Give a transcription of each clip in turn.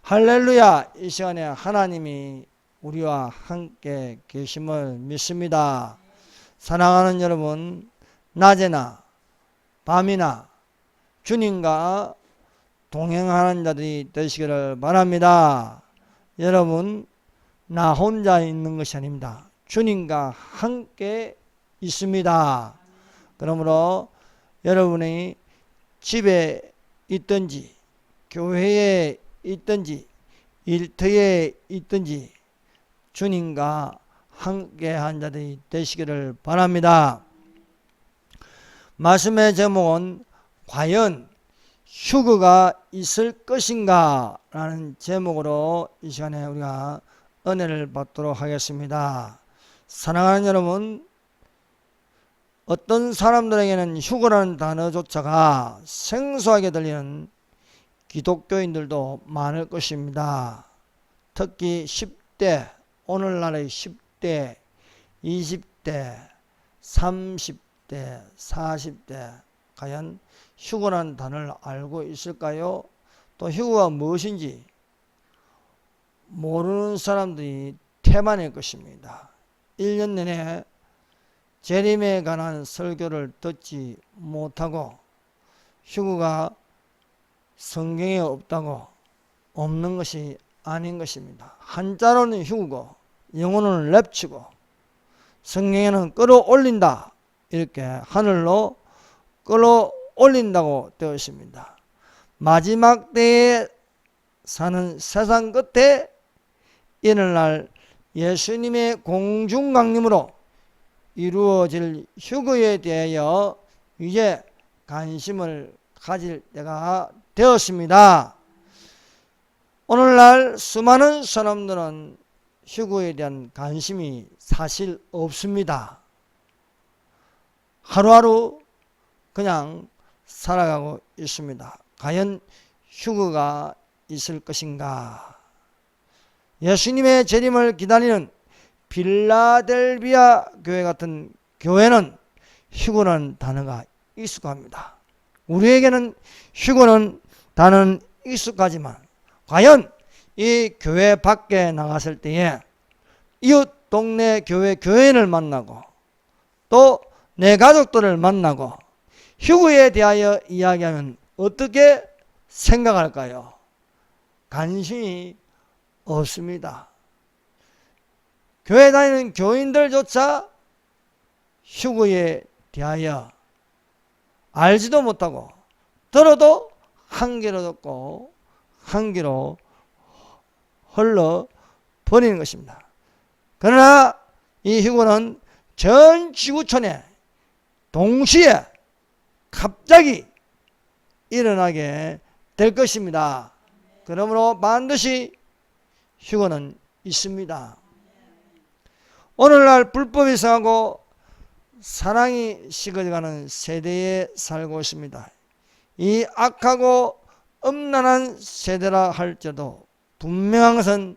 할렐루야. 이 시간에 하나님이 우리와 함께 계심을 믿습니다. 사랑하는 여러분, 낮에나 밤이나 주님과 동행하는 자들이 되시기를 바랍니다. 여러분, 나 혼자 있는 것이 아닙니다. 주님과 함께 있습니다. 그러므로 여러분이 집에 있든지 교회에 있든지 일터에 있든지 주님과 함께한 자들이 되시기를 바랍니다. 말씀의 제목은 과연 휴거가 있을 것인가 라는 제목으로 이 시간에 우리가 은혜를 받도록 하겠습니다. 사랑하는 여러분, 어떤 사람들에게는 휴거라는 단어조차가 생소하게 들리는 기독교인들도 많을 것입니다. 특히 10대, 오늘날의 10대, 20대, 30대, 40대 과연 휴거라는 단어를 알고 있을까요? 또 휴거가 무엇인지 모르는 사람들이 태만일 것입니다. 1년 내내 재림에 관한 설교를 듣지 못하고 휴거가 성경에 없다고 없는 것이 아닌 것입니다. 한자로는 휴거고 영어로는 랩치고 성경에는 끌어올린다 이렇게 하늘로 끌어올린다고 되어 있습니다. 마지막 때에 사는 세상 끝에 이날날 예수님의 공중강림으로 이루어질 휴거에 대하여 이제 관심을 가질 때가 되었습니다. 오늘날 수많은 사람들은 휴거에 대한 관심이 사실 없습니다. 하루하루 그냥 살아가고 있습니다. 과연 휴거가 있을 것인가? 예수님의 재림을 기다리는 빌라델비아 교회 같은 교회는 휴거라는 단어가 익숙합니다. 우리에게는 휴거는 단어는 익숙하지만 과연 이 교회 밖에 나갔을 때에 이웃 동네 교회인을 만나고 또 내 가족들을 만나고 휴거에 대하여 이야기하면 어떻게 생각할까요? 관심이 없습니다. 교회 다니는 교인들조차 휴거에 대하여 알지도 못하고 들어도 한 귀로 듣고 한 귀로 흘러버리는 것입니다. 그러나 이 휴거는 전 지구촌에 동시에 갑자기 일어나게 될 것입니다. 그러므로 반드시 휴거는 있습니다. 오늘날 불법이 성하고 사랑이 식어가는 세대에 살고 있습니다. 이 악하고 음란한 세대라 할지라도 분명한 것은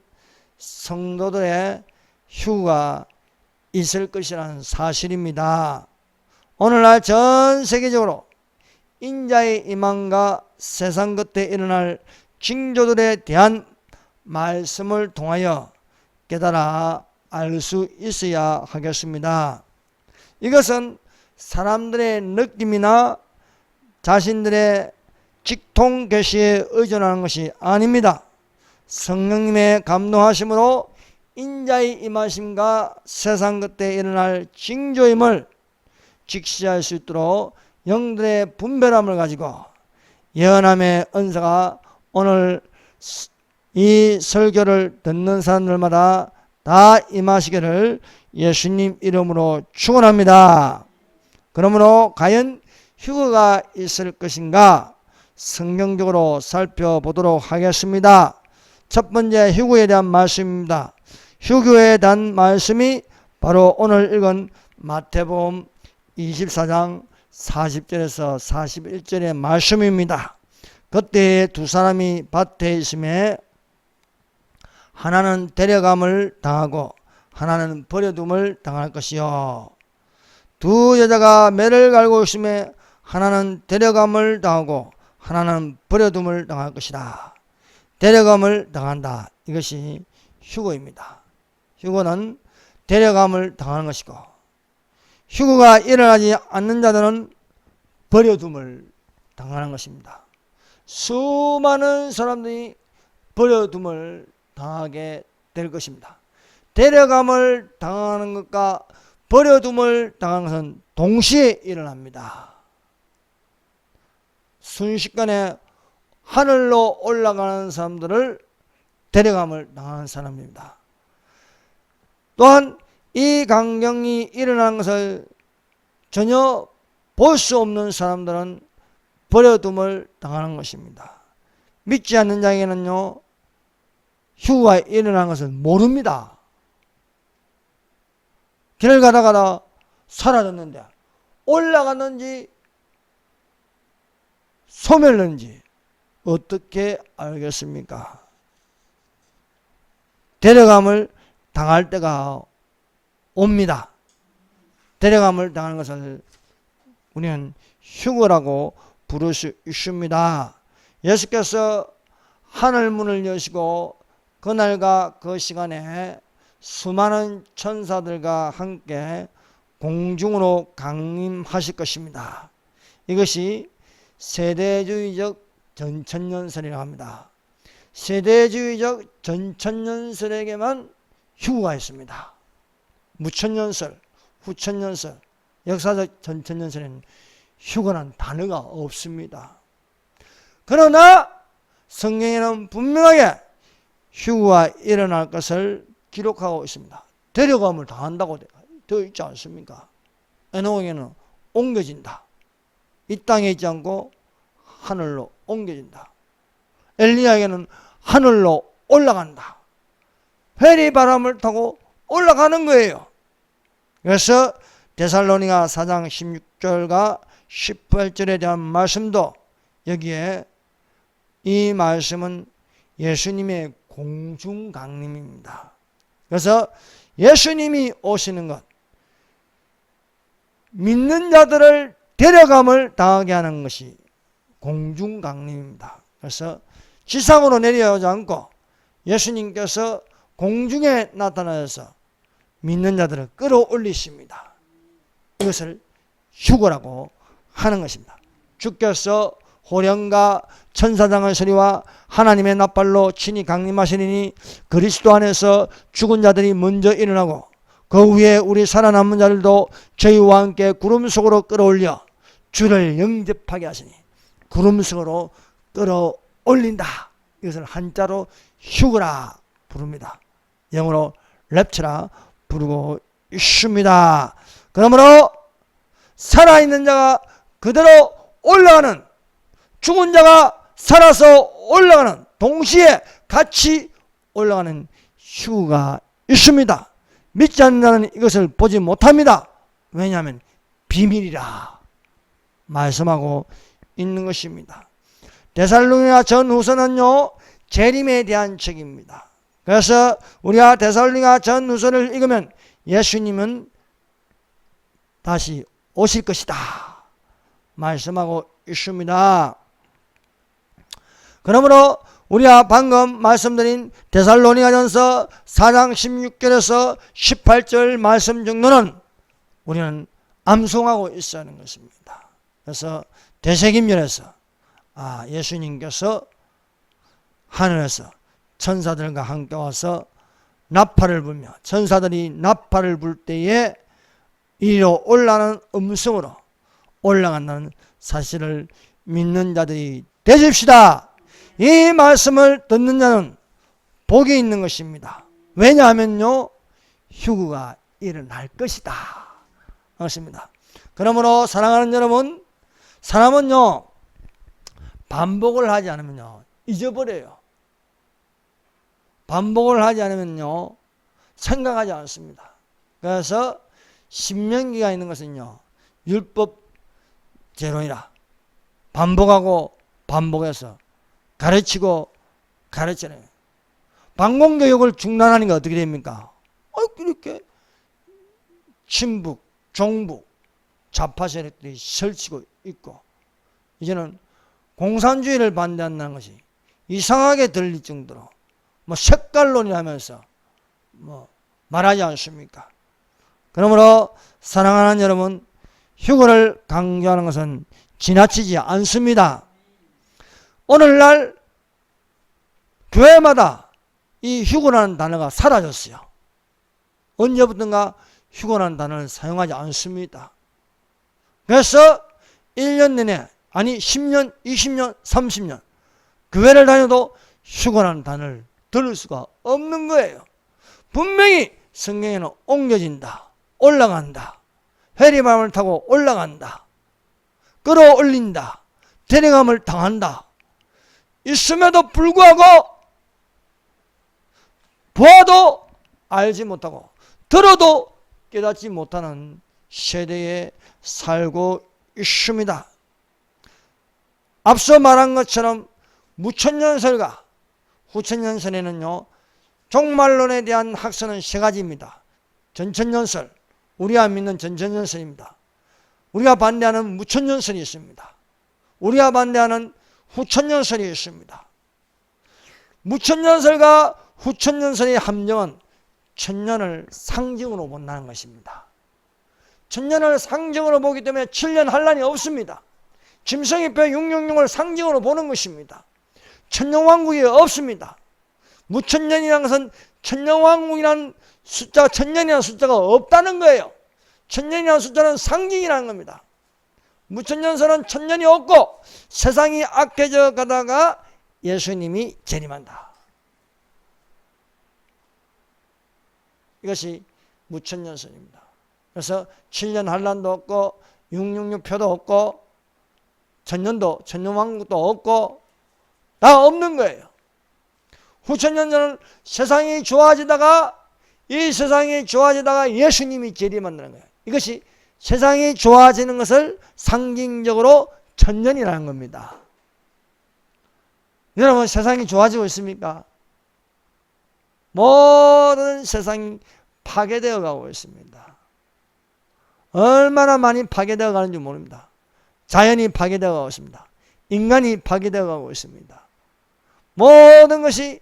성도들의 휴거가 있을 것이라는 사실입니다. 오늘날 전 세계적으로 인자의 임함과 세상 끝에 일어날 징조들에 대한 말씀을 통하여 깨달아 알 수 있어야 하겠습니다. 이것은 사람들의 느낌이나 자신들의 직통 계시에 의존하는 것이 아닙니다. 성령님의 감동하심으로 인자의 임하심과 세상 끝에 일어날 징조임을 직시할 수 있도록 영들의 분별함을 가지고 예언함의 은사가 오늘 이 설교를 듣는 사람들마다 다 임하시기를 예수님 이름으로 축원합니다. 그러므로 과연 휴거가 있을 것인가 성경적으로 살펴보도록 하겠습니다. 첫 번째 휴거에 대한 말씀입니다. 휴거에 대한 말씀이 바로 오늘 읽은 마태복음 24장 40절에서 41절의 말씀입니다. 그때 두 사람이 밭에 있음에 하나는 데려감을 당하고 하나는 버려둠을 당할 것이요. 두 여자가 매를 갈고 있음에 하나는 데려감을 당하고 하나는 버려둠을 당할 것이다. 데려감을 당한다. 이것이 휴거입니다. 휴거는 데려감을 당하는 것이고, 휴거가 일어나지 않는 자들은 버려둠을 당하는 것입니다. 수많은 사람들이 버려둠을 당하게 될 것입니다. 데려감을 당하는 것과 버려둠을 당하는 것은 동시에 일어납니다. 순식간에 하늘로 올라가는 사람들을 데려감을 당하는 사람입니다. 또한 이 광경이 일어나는 것을 전혀 볼 수 없는 사람들은 버려둠을 당하는 것입니다. 믿지 않는 자에게는요, 휴거가 일어나는 것을 모릅니다. 길을 가다가 사라졌는데 올라갔는지 소멸했는지 어떻게 알겠습니까? 데려감을 당할 때가 옵니다. 데려감을 당하는 것을 우리는 휴거라고 부를 수 있습니다. 예수께서 하늘문을 여시고 그날과 그 시간에 수많은 천사들과 함께 공중으로 강림하실 것입니다. 이것이 세대주의적 전천년설이라고 합니다. 세대주의적 전천년설에게만 휴거가 있습니다. 무천년설, 후천년설, 역사적 전천년설에는 휴거란 단어가 없습니다. 그러나 성경에는 분명하게 휴거가 일어날 것을 기록하고 있습니다. 데려감을 당한다고 되어 있지 않습니까? 에녹에게는 옮겨진다. 이 땅에 있지 않고 하늘로 옮겨진다. 엘리야에게는 하늘로 올라간다. 회리 바람을 타고 올라가는 거예요. 그래서 데살로니가 4장 16절과 18절에 대한 말씀도 여기에 이 말씀은 예수님의 공중 강림입니다. 그래서 예수님이 오시는 것, 믿는 자들을 데려감을 당하게 하는 것이 공중 강림입니다. 그래서 지상으로 내려오지 않고 예수님께서 공중에 나타나셔서 믿는 자들을 끌어올리십니다. 이것을 휴거라고 하는 것입니다. 주께서 호령과 천사장의 소리와 하나님의 나팔로 친히 강림하시리니 그리스도 안에서 죽은 자들이 먼저 일어나고 그 위에 우리 살아남은 자들도 저희와 함께 구름 속으로 끌어올려 주를 영접하게 하시니 구름 속으로 끌어올린다. 이것을 한자로 휴거라 부릅니다. 영어로 랩처라 부르고 있습니다. 그러므로 살아있는 자가 그대로 올라가는, 죽은 자가 살아서 올라가는, 동시에 같이 올라가는 휴거가 있습니다. 믿지 않는 자는 이것을 보지 못합니다. 왜냐하면 비밀이라 말씀하고 있는 것입니다. 데살로니가 전후서는요, 재림에 대한 책입니다. 그래서 우리가 데살로니가 전후서를 읽으면 예수님은 다시 오실 것이다 말씀하고 있습니다. 그러므로 우리가 방금 말씀드린 데살로니가전서 4장 16절에서 18절 말씀 정도는 우리는 암송하고 있어야 하는 것입니다. 그래서 대세김열에서 예수님께서 하늘에서 천사들과 함께 와서 나팔을 불며 천사들이 나팔을 불 때에 이리로 올라가는 음성으로 올라간다는 사실을 믿는 자들이 되십시다. 이 말씀을 듣는 자는 복이 있는 것입니다. 왜냐하면요, 휴거가 일어날 것이다. 그렇습니다. 그러므로 사랑하는 여러분, 사람은요, 반복을 하지 않으면요, 잊어버려요. 반복을 하지 않으면요, 생각하지 않습니다. 그래서 신명기가 있는 것은요, 율법 제로이라 반복하고 반복해서 가르치고 가르치는 반공교육을 중단하는 게 어떻게 됩니까? 이렇게 친북, 종북, 좌파 세력들이 설치고 있고, 이제는 공산주의를 반대한다는 것이 이상하게 들릴 정도로 색깔론이라면서 말하지 않습니까? 그러므로 사랑하는 여러분, 휴거를 강조하는 것은 지나치지 않습니다. 오늘날 교회마다 이 휴거라는 단어가 사라졌어요. 언제부턴가 휴거라는 단어를 사용하지 않습니다. 그래서 1년 내내, 아니 10년, 20년, 30년 교회를 다녀도 휴거라는 단어를 들을 수가 없는 거예요. 분명히 성경에는 옮겨진다, 올라간다, 회리바람을 타고 올라간다, 끌어올린다, 데려감을 당한다 있음에도 불구하고 보아도 알지 못하고 들어도 깨닫지 못하는 세대에 살고 있습니다. 앞서 말한 것처럼 무천년설과 후천년설에는요, 종말론에 대한 학설은 세 가지입니다. 전천년설, 우리가 믿는 전천년설입니다. 우리가 반대하는 무천년설이 있습니다. 우리가 반대하는 후천년설이 있습니다. 무천년설과 후천년설의 함정은 천년을 상징으로 본다는 것입니다. 천년을 상징으로 보기 때문에 7년 환란이 없습니다. 짐승의뼈 666을 상징으로 보는 것입니다. 천년왕국이 없습니다. 무천년이라는 것은 천년왕국이라는 숫자, 천년이라는 숫자가 없다는 거예요. 천년이라는 숫자는 상징이라는 겁니다. 무천년설은 천년이 없고 세상이 악해져 가다가 예수님이 재림한다. 이것이 무천년설입니다. 그래서 7년 환란도 없고 666표도 없고 천년도, 천년왕국도 없고 다 없는 거예요. 후천년설은 세상이 좋아지다가, 이 세상이 좋아지다가 예수님이 재림한다는 거예요. 이것이 세상이 좋아지는 것을 상징적으로 천년이라는 겁니다. 여러분, 세상이 좋아지고 있습니까? 모든 세상이 파괴되어 가고 있습니다. 얼마나 많이 파괴되어 가는지 모릅니다. 자연이 파괴되어 가고 있습니다. 인간이 파괴되어 가고 있습니다. 모든 것이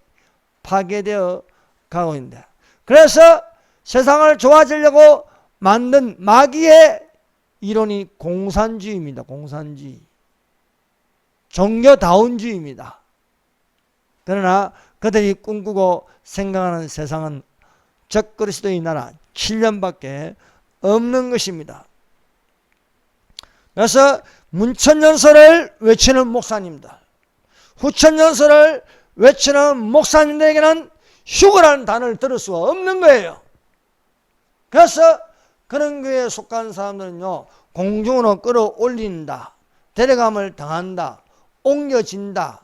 파괴되어 가고 있는데, 그래서 세상을 좋아지려고 만든 마귀의 이론이 공산주의입니다. 공산주의, 종교다운주의입니다. 그러나 그들이 꿈꾸고 생각하는 세상은 적그리스도의 나라 7년밖에 없는 것입니다. 그래서 문천년설을 외치는 목사님들, 후천년설을 외치는 목사님들에게는 휴거라는 단어를 들을 수가 없는 거예요. 그래서 그런 교회에 속한 사람들은요, 공중으로 끌어올린다, 데려감을 당한다, 옮겨진다,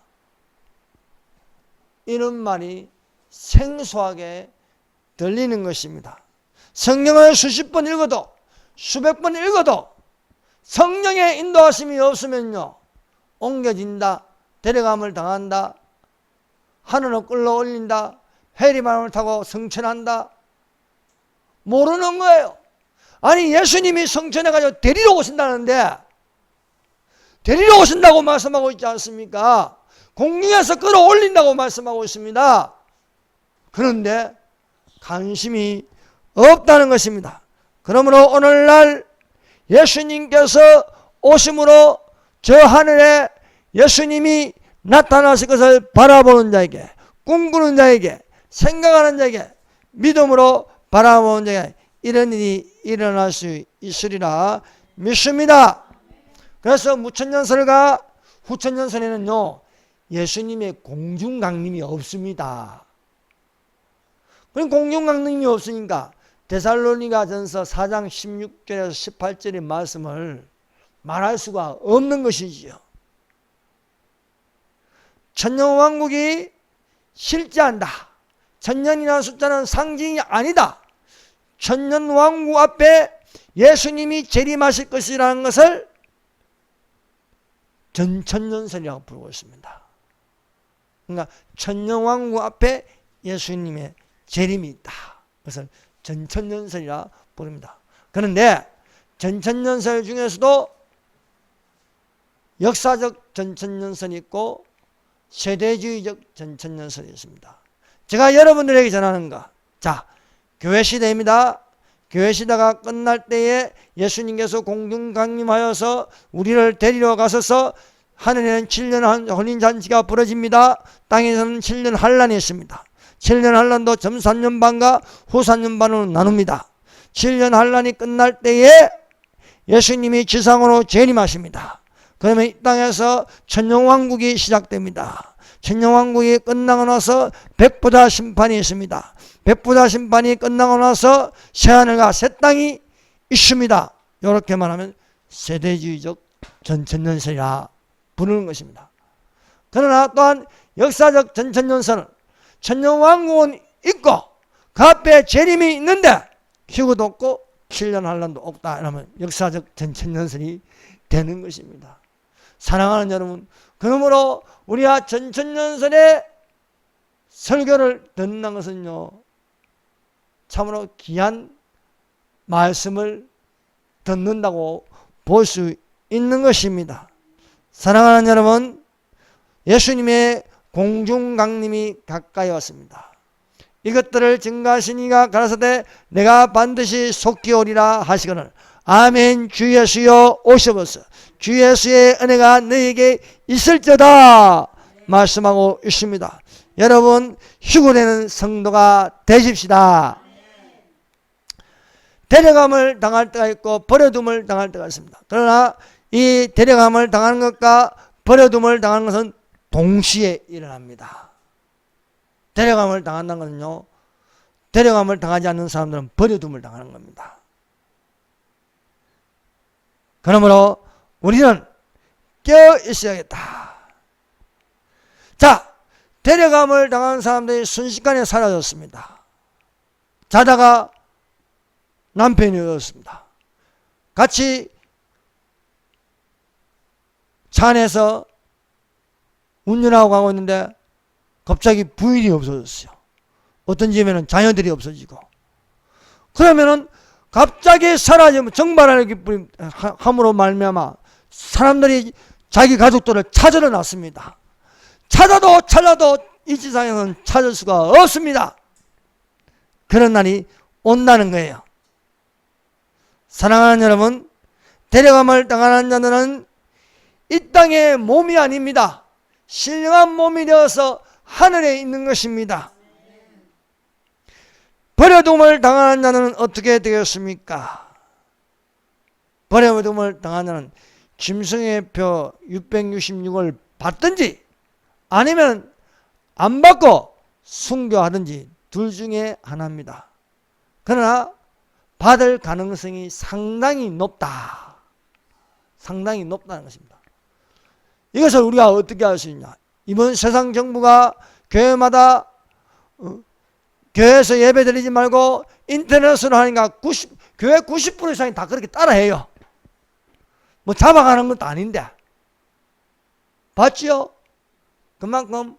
이런 말이 생소하게 들리는 것입니다. 성경을 수십 번 읽어도, 수백 번 읽어도 성령의 인도하심이 없으면요, 옮겨진다, 데려감을 당한다, 하늘로 끌어올린다, 회리바람을 타고 성천한다, 모르는 거예요. 아니, 예수님이 성천해가지고 데리러 오신다는데, 데리러 오신다고 말씀하고 있지 않습니까? 공중에서 끌어올린다고 말씀하고 있습니다. 그런데 관심이 없다는 것입니다. 그러므로 오늘날 예수님께서 오심으로 저 하늘에 예수님이 나타나실 것을 바라보는 자에게, 꿈꾸는 자에게, 생각하는 자에게, 믿음으로 바라보는 자에게 이런 일이 일어날 수 있으리라 믿습니다. 그래서 무천년설과 후천년설에는요, 예수님의 공중강림이 없습니다. 그럼 공중강림이 없으니까 데살로니가전서 4장 16절에서 18절의 말씀을 말할 수가 없는 것이지요. 천년왕국이 실제한다. 천년이라는 숫자는 상징이 아니다. 천년왕국 앞에 예수님이 재림하실 것이라는 것을 전천년설이라고 부르고 있습니다. 그러니까 천년왕국 앞에 예수님의 재림이 있다. 그것을 전천년설이라 부릅니다. 그런데 전천년설 중에서도 역사적 전천년설이 있고 세대주의적 전천년설이었습니다. 제가 여러분들에게 전하는 것, 자, 교회 시대입니다. 교회 시대가 끝날 때에 예수님께서 공중 강림하여서 우리를 데리러 가셔서 하늘에는 7년 혼인잔치가 벌어집니다. 땅에서는 7년 환란이 있습니다. 7년 환란도 전 3년 반과 후 3년 반으로 나눕니다. 7년 환란이 끝날 때에 예수님이 지상으로 재림하십니다. 그러면 이 땅에서 천년왕국이 시작됩니다. 천년왕국이 끝나고 나서 백부다 심판이 있습니다. 백부다 심판이 끝나고 나서 새하늘과 새 땅이 있습니다. 이렇게 말하면 세대주의적 전천년설이라 부르는 것입니다. 그러나 또한 역사적 전천년설은 천년왕국은 있고 그 앞에 재림이 있는데 휴거도 없고 7년 환란도 없다. 이러면 역사적 전천년설이 되는 것입니다. 사랑하는 여러분, 그러므로 우리가 전천년설의 설교를 듣는 것은요, 참으로 귀한 말씀을 듣는다고 볼 수 있는 것입니다. 사랑하는 여러분, 예수님의 공중강림이 가까이 왔습니다. 이것들을 증거하신 이가 가라사대 내가 반드시 속히 오리라 하시거늘 아멘. 주 예수여 오셔보소. 주 예수의 은혜가 너에게 있을지어다 말씀하고 있습니다. 여러분, 휴거되는 성도가 되십시다. 데려감을 당할 때가 있고 버려둠을 당할 때가 있습니다. 그러나 이 데려감을 당하는 것과 버려둠을 당하는 것은 동시에 일어납니다. 데려감을 당한다는 것은요, 데려감을 당하지 않는 사람들은 버려둠을 당하는 겁니다. 그러므로 우리는 깨어 있어야겠다. 자, 데려감을 당한 사람들이 순식간에 사라졌습니다. 자다가 남편이 얻었습니다. 같이 차 안에서 운전하고 가고 있는데 갑자기 부인이 없어졌어요. 어떤 집에는 자녀들이 없어지고. 그러면은 갑자기 사라지면 정발하는 기쁨이 함으로 말미암아 사람들이 자기 가족들을 찾으러 났습니다. 찾아도 이 지상에는 찾을 수가 없습니다. 그런 날이 온다는 거예요. 사랑하는 여러분, 데려감을 당하는 자들은 이 땅의 몸이 아닙니다. 신령한 몸이 되어서 하늘에 있는 것입니다. 버려둠을 당하는 자는 어떻게 되겠습니까? 버려둠을 당하는 자는 짐승의 표 666을 받든지 아니면 안 받고 순교하든지 둘 중에 하나입니다. 그러나 받을 가능성이 상당히 높다. 상당히 높다는 것입니다. 이것을 우리가 어떻게 할 수 있냐? 이번 세상 정부가 교회마다 교회에서 예배 드리지 말고 인터넷으로 하니까 교회 90% 이상이 다 그렇게 따라해요. 뭐 잡아가는 것도 아닌데. 봤지요? 그만큼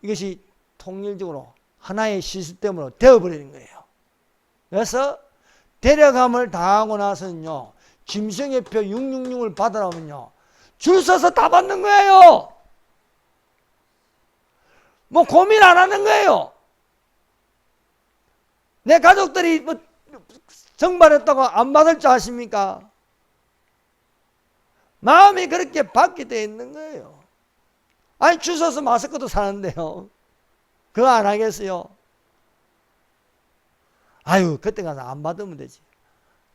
이것이 통일적으로 하나의 시스템으로 되어버리는 거예요. 그래서 데려감을 당하고 나서는요, 짐승의 표 666을 받으라면요, 줄 서서 다 받는 거예요. 뭐 고민 안 하는 거예요. 내 가족들이 뭐 정발했다고 안 받을 줄 아십니까? 마음이 그렇게 받게 되어 있는 거예요. 아니, 줄 서서 마스크도 사는데요, 그거 안 하겠어요? 아유, 그때 가서 안 받으면 되지.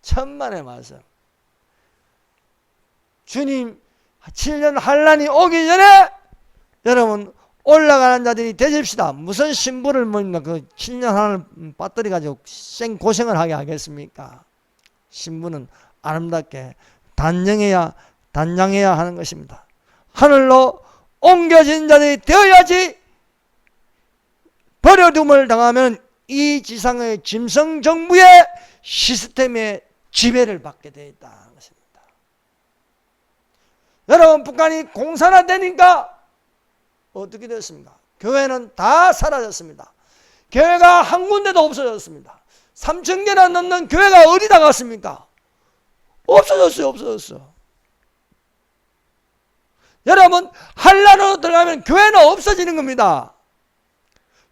천만의 말씀. 주님 7년 환란이 오기 전에 여러분 올라가는 자들이 되십시다. 무슨 신부를 그 7년 환란을 빠뜨려 가지고 생 고생을 하게 하겠습니까? 신부는 아름답게 단장해야 하는 것입니다. 하늘로 옮겨진 자들이 되어야지. 버려둠을 당하면 이 지상의 짐승 정부의 시스템의 지배를 받게 되어 있다는 것입니다. 여러분, 북한이 공산화되니까 어떻게 됐습니까? 교회는 다 사라졌습니다. 교회가 한 군데도 없어졌습니다. 3,000개나 넘는 교회가 어디다 갔습니까? 없어졌어요. 여러분, 환란으로 들어가면 교회는 없어지는 겁니다.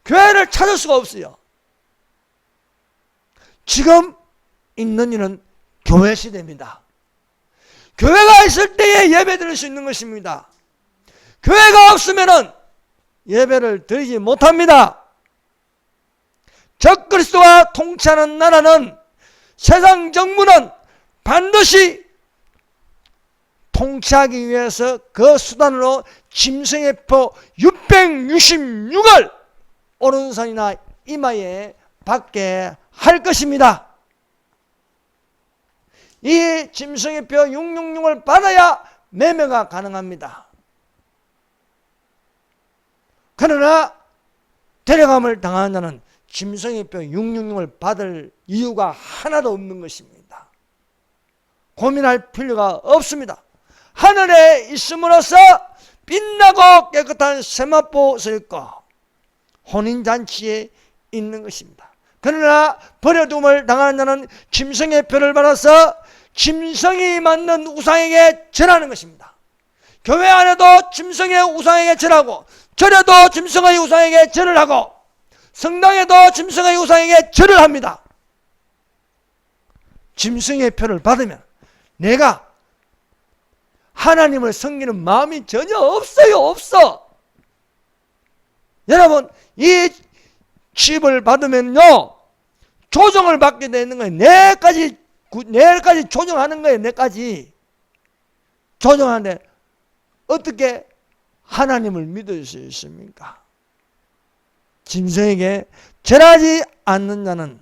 교회를 찾을 수가 없어요. 지금 있는 일은 교회 시대입니다. 교회가 있을 때에 예배 드릴 수 있는 것입니다. 교회가 없으면 예배를 드리지 못합니다. 적그리스도와 통치하는 나라는, 세상 정부는 반드시 통치하기 위해서 그 수단으로 짐승의 표 666을 오른손이나 이마에 받게 할 것입니다. 이 짐승의 표 666을 받아야 매매가 가능합니다. 그러나 데려감을 당하는 자는 짐승의 표 666을 받을 이유가 하나도 없는 것입니다. 고민할 필요가 없습니다. 하늘에 있음으로써 빛나고 깨끗한 세마포 있고 혼인잔치에 있는 것입니다. 그러나 버려둠을 당하는 자는 짐승의 표를 받아서 짐승이 만든 우상에게 절하는 것입니다. 교회 안에도 짐승의 우상에게 절하고, 절에도 짐승의 우상에게 절을 하고, 성당에도 짐승의 우상에게 절을 합니다. 짐승의 표를 받으면 내가 하나님을 섬기는 마음이 전혀 없어요. 없어. 여러분, 이 칩을 받으면요, 조정을 받게 되는 거예요. 내일까지 조정하는 거예요. 내일까지 조정하는데 어떻게 하나님을 믿을 수 있습니까? 짐승에게 절하지 않는 자는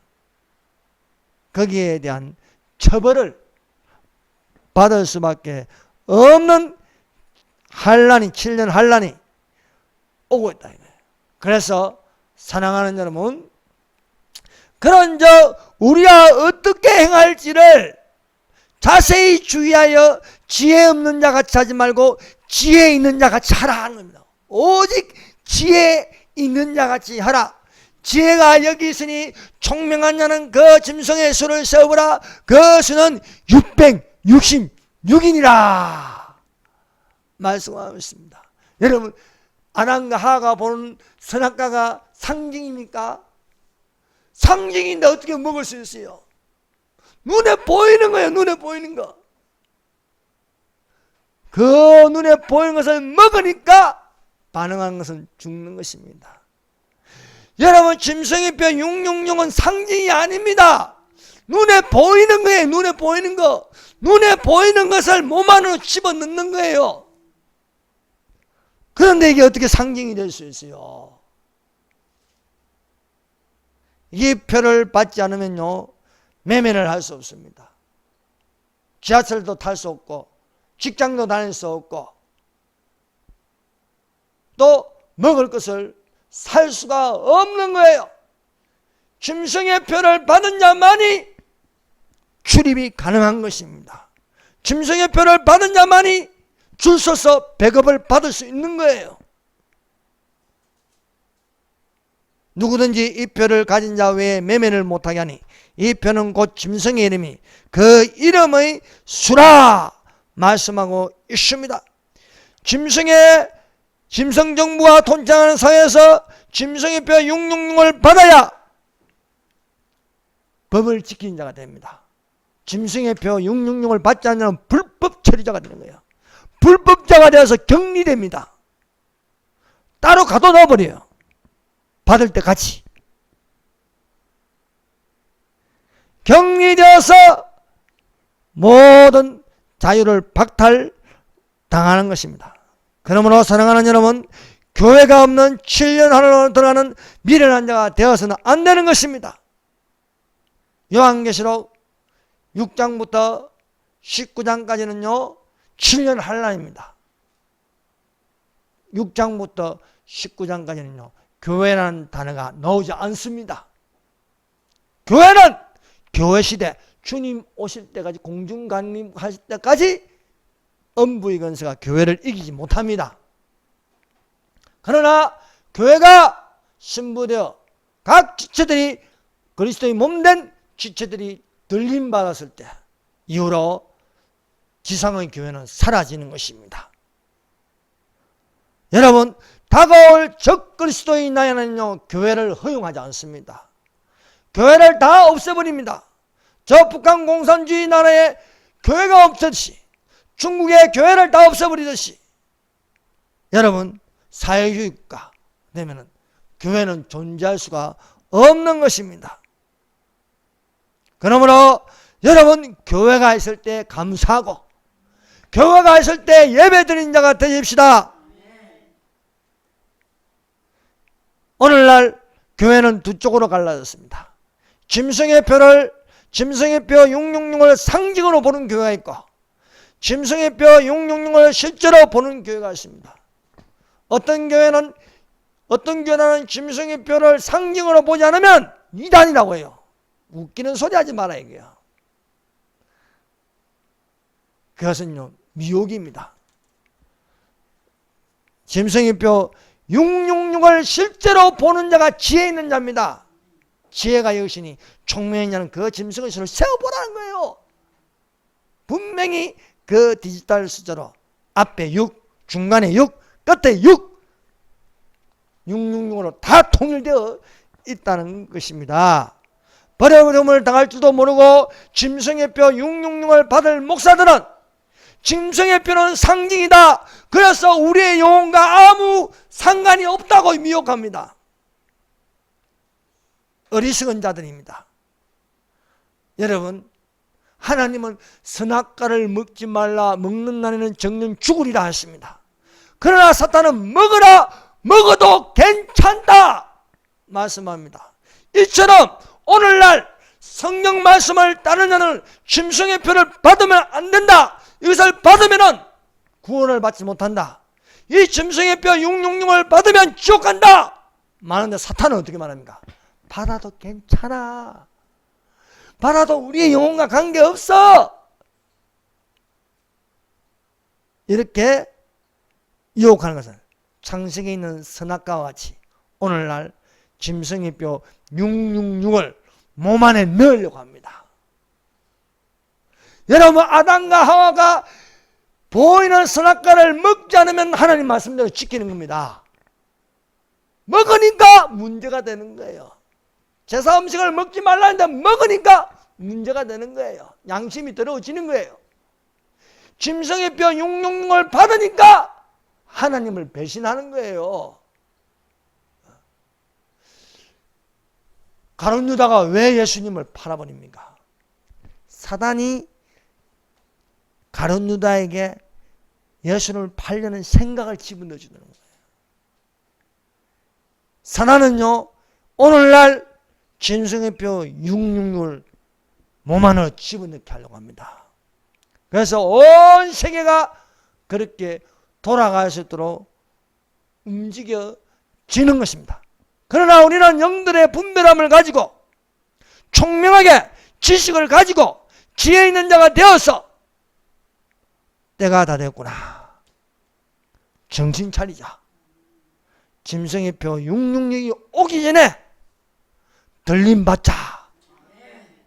거기에 대한 처벌을 받을 수밖에 없는 환란이, 7년 환란이 오고 있다. 그래서 사랑하는 여러분, 그런저 우리가 어떻게 행할지를 자세히 주의하여 지혜 없는 자 같이 하지 말고 지혜 있는 자 같이 하라 하는 겁니다. 오직 지혜 있는 자 같이 하라. 지혜가 여기 있으니 총명한 자는 그 짐승의 수를 세어보라. 그 수는 666이니라 말씀하고 있습니다. 여러분, 아낙과 하가 보는 선악과가 상징입니까? 상징인데 어떻게 먹을 수 있어요? 눈에 보이는 거예요. 눈에 보이는 거. 그 눈에 보이는 것을 먹으니까 반응하는 것은 죽는 것입니다. 여러분, 짐승의 뼈 666은 상징이 아닙니다. 눈에 보이는 거예요. 눈에 보이는 거. 눈에 보이는 것을 몸 안으로 집어넣는 거예요. 그런데 이게 어떻게 상징이 될 수 있어요? 이 표를 받지 않으면요, 매매를 할 수 없습니다. 지하철도 탈 수 없고, 직장도 다닐 수 없고, 또 먹을 것을 살 수가 없는 거예요. 짐승의 표를 받은 자만이 출입이 가능한 것입니다. 짐승의 표를 받은 자만이 줄 서서 배급을 받을 수 있는 거예요. 누구든지 이 표를 가진 자 외에 매매를 못하게 하니 이 표는 곧 짐승의 이름이 그 이름의 수라 말씀하고 있습니다. 짐승 정부가 통치하는 사회에서 짐승의 표 666을 받아야 법을 지키는 자가 됩니다. 짐승의 표 666을 받지 않는 불법 처리자가 되는 거예요. 불법자가 되어서 격리됩니다. 따로 가둬놔버려요. 받을 때 같이. 격리되어서 모든 자유를 박탈당하는 것입니다. 그러므로 사랑하는 여러분, 교회가 없는 7년 하루로 들어가는 미련한 자가 되어서는 안 되는 것입니다. 요한계시록 6장부터 19장까지는요 7년 환란입니다. 6장부터 19장까지는요 교회라는 단어가 나오지 않습니다. 교회는 교회 시대, 주님 오실 때까지, 공중강림하실 때까지 엄부의 권세가 교회를 이기지 못합니다. 그러나 교회가 신부되어 각 지체들이 그리스도의 몸된 지체들이 들림받았을 때 이후로 지상의 교회는 사라지는 것입니다. 여러분, 다가올 적그리스도의 나라는요, 교회를 허용하지 않습니다. 교회를 다 없애버립니다. 저 북한 공산주의 나라에 교회가 없듯이, 중국의 교회를 다 없애버리듯이, 여러분, 사회주의 국가 되면은 교회는 존재할 수가 없는 것입니다. 그러므로 여러분, 교회가 있을 때 감사하고 교회가 있을 때 예배 드리는 자가 되십시다. 오늘날 교회는 두 쪽으로 갈라졌습니다. 짐승의 표 666을 상징으로 보는 교회가 있고, 짐승의 표 666을 실제로 보는 교회가 있습니다. 어떤 교회는 짐승의 표를 상징으로 보지 않으면 이단이라고 해요. 웃기는 소리 하지 마라 이게요. 그것은요, 미혹입니다. 짐승의 표 666을 실제로 보는 자가 지혜 있는 자입니다. 지혜가 여기시니 총명이냐는 그 짐승의 수를 세어보라는 거예요. 분명히 그 디지털 숫자로 앞에 6, 중간에 6, 끝에 666으로 다 통일되어 있다는 것입니다. 버림을 당할 줄도 모르고 짐승의 표 666을 받을 목사들은 짐승의 표는 상징이다, 그래서 우리의 영혼과 아무 상관이 없다고 미혹합니다. 어리석은 자들입니다. 여러분, 하나님은 선악과를 먹지 말라, 먹는 날에는 정녕 죽으리라 했습니다. 그러나 사탄은 먹어도 괜찮다 말씀합니다. 이처럼 오늘날 성경 말씀을 따르는 자는 짐승의 표를 받으면 안 된다, 이것을 받으면 구원을 받지 못한다, 이 짐승의 표 666을 받으면 지옥 간다 말하는데, 사탄은 어떻게 말합니까? 받아도 괜찮아, 받아도 우리의 영혼과 관계없어, 이렇게 유혹하는 것은 창세기에 있는 선악과와 같이 오늘날 짐승의 표 666을 몸 안에 넣으려고 합니다. 여러분, 아담과 하와가 보이는 선악과를 먹지 않으면 하나님 말씀대로 지키는 겁니다. 먹으니까 문제가 되는 거예요. 제사 음식을 먹지 말라는데 먹으니까 문제가 되는 거예요. 양심이 더러워지는 거예요. 짐승의 표 666을 받으니까 하나님을 배신하는 거예요. 가룟 유다가 왜 예수님을 팔아버립니까? 사단이 가룟 유다에게 예수를 팔려는 생각을 집어넣어 주는 거예요. 사단은요, 오늘날 짐승의 표 666을 몸 안으로 집어넣게 하려고 합니다. 그래서 온 세계가 그렇게 돌아갈 수 있도록 움직여지는 것입니다. 그러나 우리는 영들의 분별함을 가지고 총명하게 지식을 가지고 지혜 있는 자가 되어서 때가 다 됐구나, 정신 차리자. 짐승의 표 666이 오기 전에 들림받자는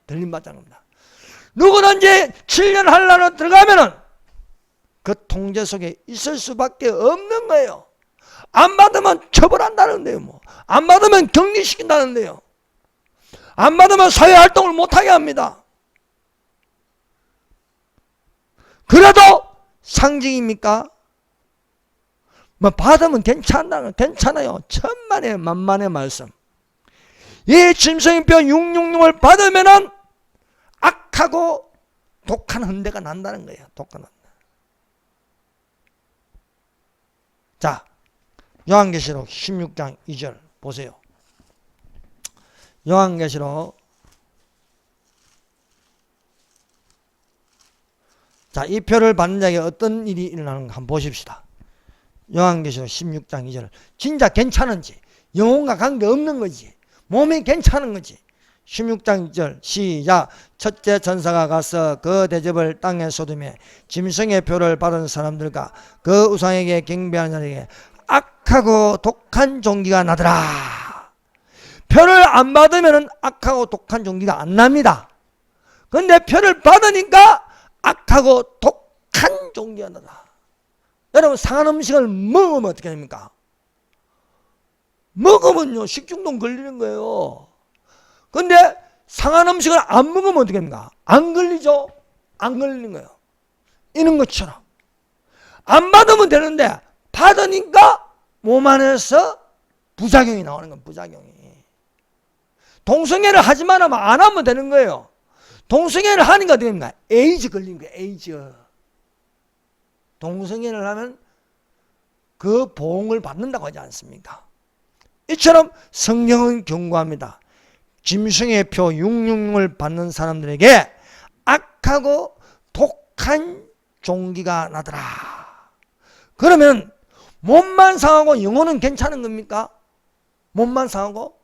겁니다. 누구든지 7년 한란으로 들어가면은 그 통제 속에 있을 수밖에 없는 거예요. 안 받으면 처벌한다는데요. 안 받으면 격리시킨다는데요. 안 받으면 사회활동을 못하게 합니다. 그래도 상징입니까? 받으면 괜찮아요. 천만의 만만의 말씀. 이 짐승표 666을 받으면은 악하고 독한 흔대가 난다는 거예요. 독한 흔대. 자, 요한계시록 16장 2절 보세요. 요한계시록, 자, 이 표를 받는 자에게 어떤 일이 일어나는가 한번 보십시다. 요한계시록 16장 2절. 진짜 괜찮은지, 영혼과 관계없는 거지, 몸이 괜찮은 거지. 16장 2절 시작. 첫째 천사가 가서 그 대접을 땅에 쏟으며 짐승의 표를 받은 사람들과 그 우상에게 경배하는 자에게 악하고 독한 종기가 나더라. 표를 안 받으면 악하고 독한 종기가 안 납니다. 그런데 표를 받으니까 악하고 독한 종기가 나더라. 여러분, 상한 음식을 먹으면 어떻게 됩니까? 먹으면요 식중독 걸리는 거예요. 근데 상한 음식을 안 먹으면 어떻게 됩니까? 안 걸리죠? 안 걸리는 거예요. 이런 것처럼 안 받으면 되는데 받으니까 몸 안에서 부작용이 나오는 건 부작용이. 동성애를 하지 말라면 안 하면 되는 거예요. 동성애를 하니까 어떻게 됩니까? 에이즈 걸리는 거예요. 에이즈. 동성애를 하면 그 보응을 받는다고 하지 않습니까? 이처럼 성경은 경고합니다. 짐승의표 666을 받는 사람들에게 악하고 독한 종기가 나더라. 그러면 몸만 상하고 영혼은 괜찮은 겁니까? 몸만 상하고?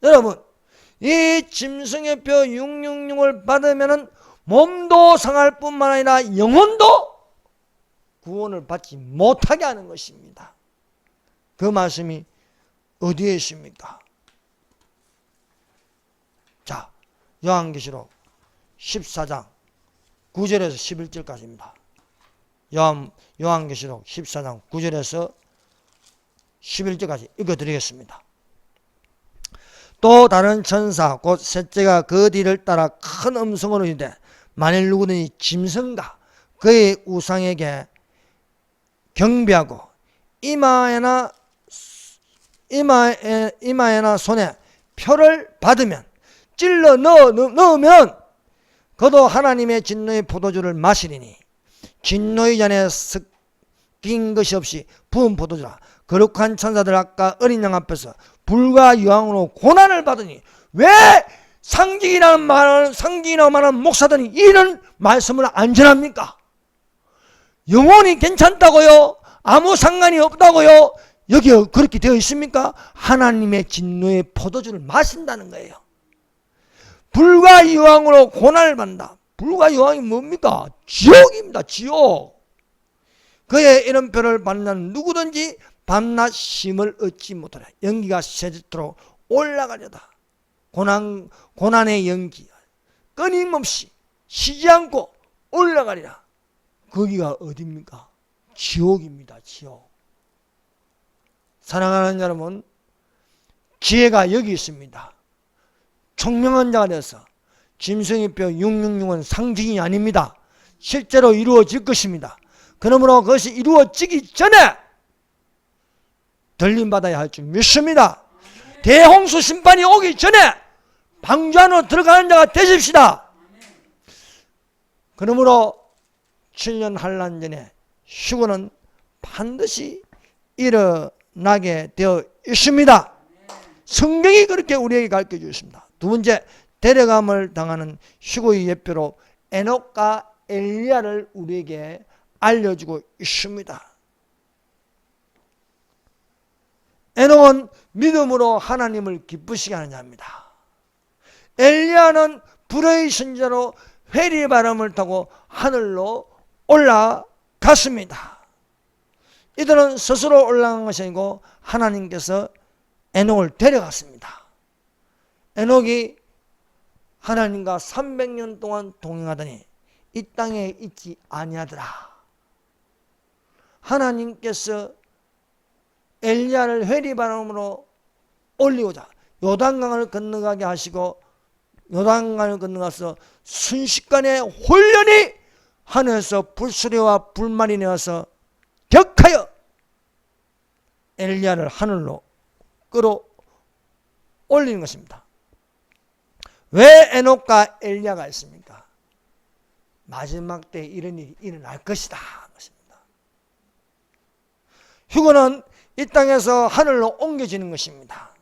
여러분, 이 짐승의표 666을 받으면 몸도 상할 뿐만 아니라 영혼도 구원을 받지 못하게 하는 것입니다. 그 말씀이 어디에 있습니까? 자, 요한계시록 14장 9절에서 11절까지입니다. 요한계시록 14장 9절에서 11절까지 읽어드리겠습니다. 또 다른 천사 곧 셋째가 그 뒤를 따라 큰 음성으로 이르되 만일 누구든지 짐승과 그의 우상에게 경배하고 이마에나 손에 표를 받으면 찔러 넣으면 그도 하나님의 진노의 포도주를 마시리니 진노의 잔에 섞인 것이 없이 부은 포도주라. 거룩한 천사들 아까 어린 양 앞에서 불과 유황으로 고난을 받으니 왜 상징이나 말하는 목사들이 이런 말씀을 안 전합니까? 영혼이 괜찮다고요? 아무 상관이 없다고요? 여기 그렇게 되어 있습니까? 하나님의 진노의 포도주를 마신다는 거예요. 불과 유황으로 고난을 받는다. 불과 유황이 뭡니까? 지옥입니다. 지옥. 그의 이름표를 받는 누구든지 밤낮 쉼을 얻지 못하라. 연기가 새도록 올라가려다. 고난의 연기 끊임없이 쉬지 않고 올라가리라. 거기가 어디입니까? 지옥입니다. 지옥. 사랑하는 여러분, 지혜가 여기 있습니다. 총명한 자가 되어서 짐승의표 666은 상징이 아닙니다. 실제로 이루어질 것입니다. 그러므로 그것이 이루어지기 전에 들림받아야 할 줄 믿습니다. 대홍수 심판이 오기 전에 방주 안으로 들어가는 자가 되십시다. 그러므로 7년 환난 전에 휴거는 반드시 일어나게 되어 있습니다. 성경이 그렇게 우리에게 가르쳐 주셨습니다. 두 번째, 데려감을 당하는 휴거의 예표로 에녹과 엘리야를 우리에게 알려주고 있습니다. 에녹은 믿음으로 하나님을 기쁘시게 하는 자입니다. 엘리야는 불의 선지자로 회리바람을 타고 하늘로 올라갔습니다. 이들은 스스로 올라간 것이 아니고 하나님께서 에녹을 데려갔습니다. 에녹이 하나님과 300년 동안 동행하더니 이 땅에 있지 아니하더라. 하나님께서 엘리야를 회리바람으로 올리고자 요단강을 건너가게 하시고 요단강을 건너가서 순식간에 혼련히 하늘에서 불수레와 불말이 내어서 격하여 엘리야를 하늘로 끌어올리는 것입니다. 왜 에녹과 엘리야가 있습니까? 마지막 때 이런 일이 일어날 것이다. 휴거는 이 땅에서 하늘로 옮겨지는 것입니다.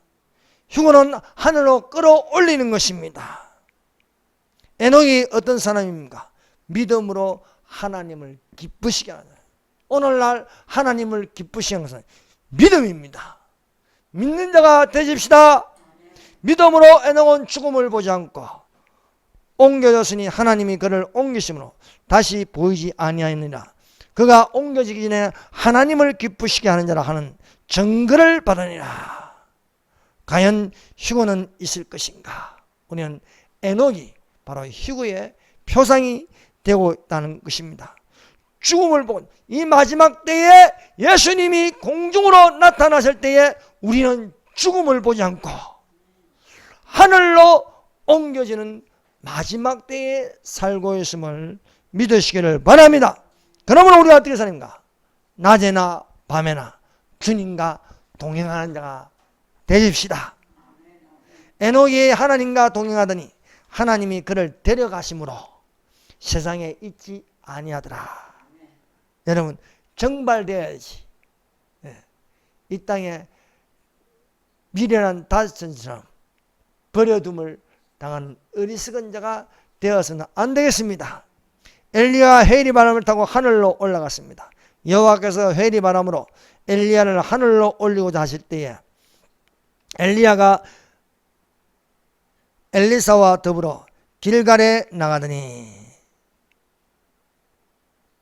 휴거는 하늘로 끌어올리는 것입니다. 에녹이 어떤 사람입니까? 믿음으로 하나님을 기쁘시게 하는, 오늘날 하나님을 기쁘시게 하는 것은 믿음입니다. 믿는 자가 되십시다. 믿음으로 에녹은 죽음을 보지 않고 옮겨졌으니 하나님이 그를 옮기심으로 다시 보이지 아니하느니라. 그가 옮겨지기 전에 하나님을 기쁘시게 하는 자라 하는 증거를 받으니라. 과연 휴거는 있을 것인가? 우리는 에녹이 바로 휴거의 표상이 되고 있다는 것입니다. 죽음을 보고 이 마지막 때에 예수님이 공중으로 나타나실 때에 우리는 죽음을 보지 않고 하늘로 옮겨지는 마지막 때에 살고 있음을 믿으시기를 바랍니다. 그러면 우리가 어떻게 사는가? 낮에나 밤에나 주님과 동행하는 자가 되십시다. 에녹이 하나님과 동행하더니 하나님이 그를 데려가심으로 세상에 있지 아니하더라. 여러분, 정발되어야지. 이 땅에 미련한 다윗처럼 버려둠을 당하는 어리석은 자가 되어서는 안 되겠습니다. 엘리야가 회리바람을 타고 하늘로 올라갔습니다. 여호와께서 회리바람으로 엘리야를 하늘로 올리고자 하실 때에 엘리야가 엘리사와 더불어 길갈에 나가더니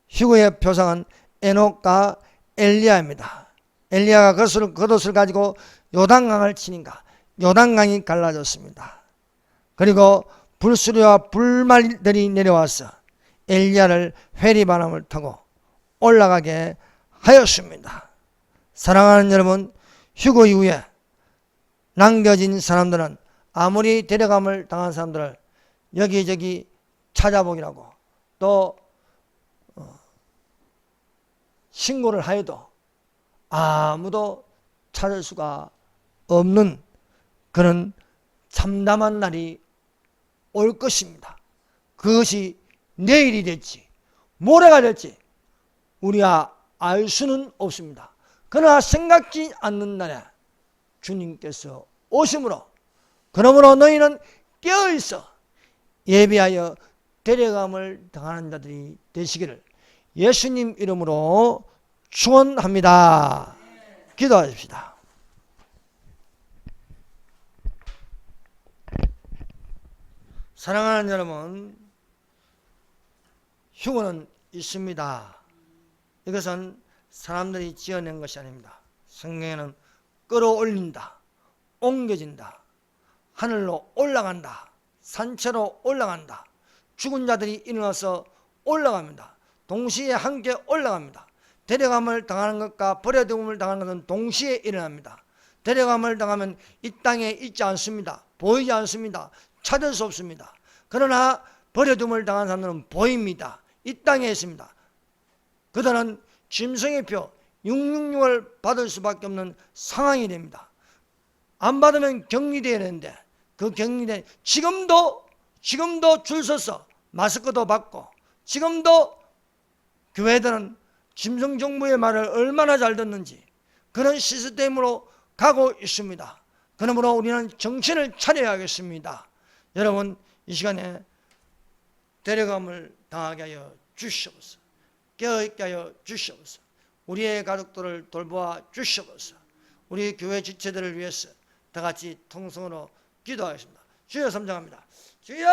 휴거의 표상은 에녹과 엘리야입니다. 엘리야가 겉옷을 가지고 요단강을 치니까 요단강이 갈라졌습니다. 그리고 불수리와 불말들이 내려와서 엘리야를 회리바람을 타고 올라가게 하였습니다. 사랑하는 여러분, 휴거 이후에 남겨진 사람들은 아무리 데려감을 당한 사람들을 여기저기 찾아보기라고 또 신고를 하여도 아무도 찾을 수가 없는 그런 참담한 날이 올 것입니다. 그것이 내일이 될지 모레가 될지 우리가 알 수는 없습니다. 그러나 생각지 않는 날에 주님께서 오심으로 그러므로 너희는 깨어있어 예비하여 데려감을 당하는 자들이 되시기를 예수님 이름으로 축원합니다. 기도하십시다. 사랑하는 여러분, 휴거는 있습니다. 이것은 사람들이 지어낸 것이 아닙니다. 성경에는 끌어올린다, 옮겨진다, 하늘로 올라간다, 산채로 올라간다, 죽은 자들이 일어나서 올라갑니다. 동시에 함께 올라갑니다. 데려감을 당하는 것과 버려둠을 당하는 것은 동시에 일어납니다. 데려감을 당하면 이 땅에 있지 않습니다. 보이지 않습니다. 찾을 수 없습니다. 그러나 버려둠을 당한 사람들은 보입니다. 이 땅에 있습니다. 그들은 짐승의 표 666을 받을 수밖에 없는 상황이 됩니다. 안 받으면 격리되어야 되는데 그 격리된 지금도 줄 서서 마스크도 받고 지금도 교회들은 짐승정부의 말을 얼마나 잘 듣는지 그런 시스템으로 가고 있습니다. 그러므로 우리는 정신을 차려야겠습니다. 여러분, 이 시간에 데려감을 당하게 하여 주시옵소서. 깨어있게 하여 주시옵소서. 우리의 가족들을 돌보아 주시옵소서. 우리 교회 지체들을 위해서 다 같이 통성으로 기도하겠습니다. 주여, 섬장합니다. 주여!